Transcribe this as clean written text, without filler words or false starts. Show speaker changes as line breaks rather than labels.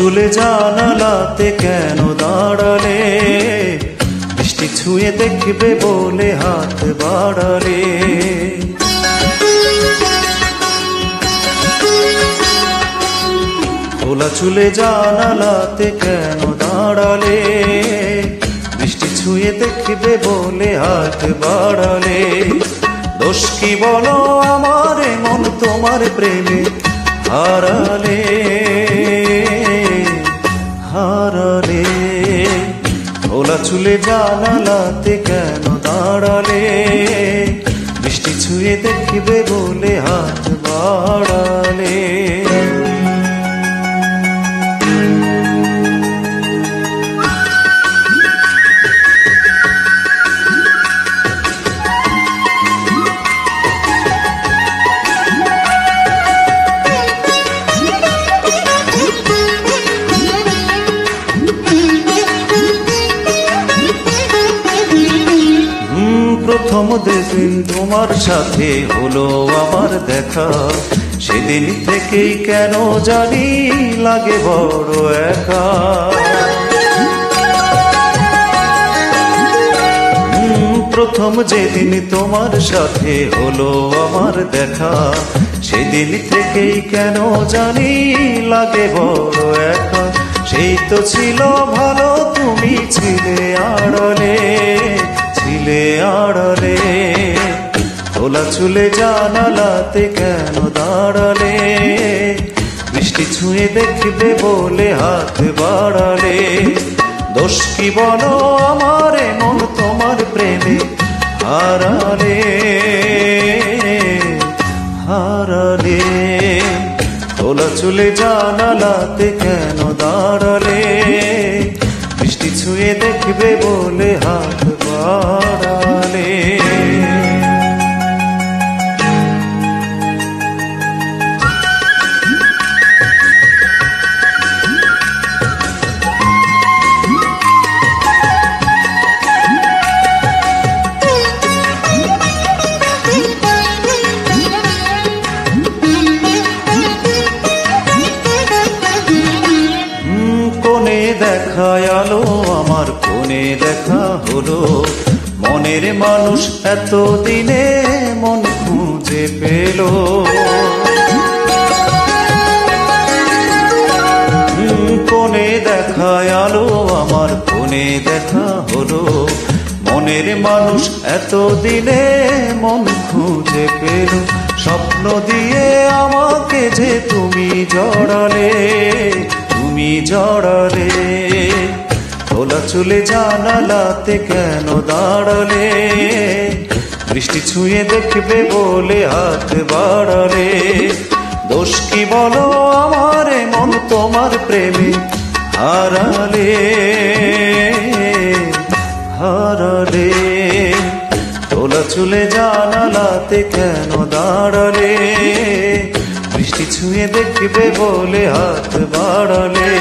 চুলে জানালাতে কেন দাঁড়ালে, বৃষ্টি ছুঁয়ে দেখবে বলে হাত বাড়ালে। খোলা চুলে জানালাতে কেন দাঁড়ালে, বৃষ্টি ছুঁয়ে দেখবে বলে হাত বাড়ালে। দোষ কি বলো আমার মন তোমার প্রেমে হারালে, হারালে। খোলা চুলে জানালাতে কেন দাঁড়ালে, বৃষ্টি ছুঁয়ে দেখবে বলে হাত বাড়ালে। প্রথম যেদিন তোমার সাথে হলো আমার দেখা, সেদিন থেকেই কেন জানি লাগে বড় একা। প্রথম যেদিন তোমার সাথে হলো আমার দেখা, সেদিন থেকেই কেন জানি লাগে বড় একা। সেই তো ছিল ভালো, তুমি ছিলে আড়ালে, ছিলে আড়ালে। খোলা চুলে জানালাতে কেন দাঁড়ালে, বৃষ্টি ছুঁয়ে দেখবে বলে হাত বাড়ালে। দোষ কি বলো আমার মন তোমার প্রেমে হারালে, হারালে। খোলা চুলে জানালাতে কেন দাঁড়ালে, বৃষ্টি ছুঁয়ে দেখবে বলে হাত বাড়ালে। কোনে দেখা আলো আমার, কোনে দেখা হলো, মনের মানুষ এত দিনে মন খুঁজে পেল। কোনে দেখা আলো আমার, কোনে দেখা হলো, মনের মানুষ এত দিনে মন খুঁজে পেল। স্বপ্ন দিয়ে আমাকে যে তুমি জড়ালে, তুমি জড়ালে। খোলা চুলে জানালাতে কেন দাঁড়ালে, বৃষ্টি ছুঁয়ে দেখবে বলে হাত বাড়ালে। দোষ কি বলো আমার মন তোমার প্রেমে হারালে, হারালে। খোলা চুলে জানালাতে কেন দাঁড়ালে, বৃষ্টি ছুঁয়ে দেখবে বলে হাত বাড়ালে।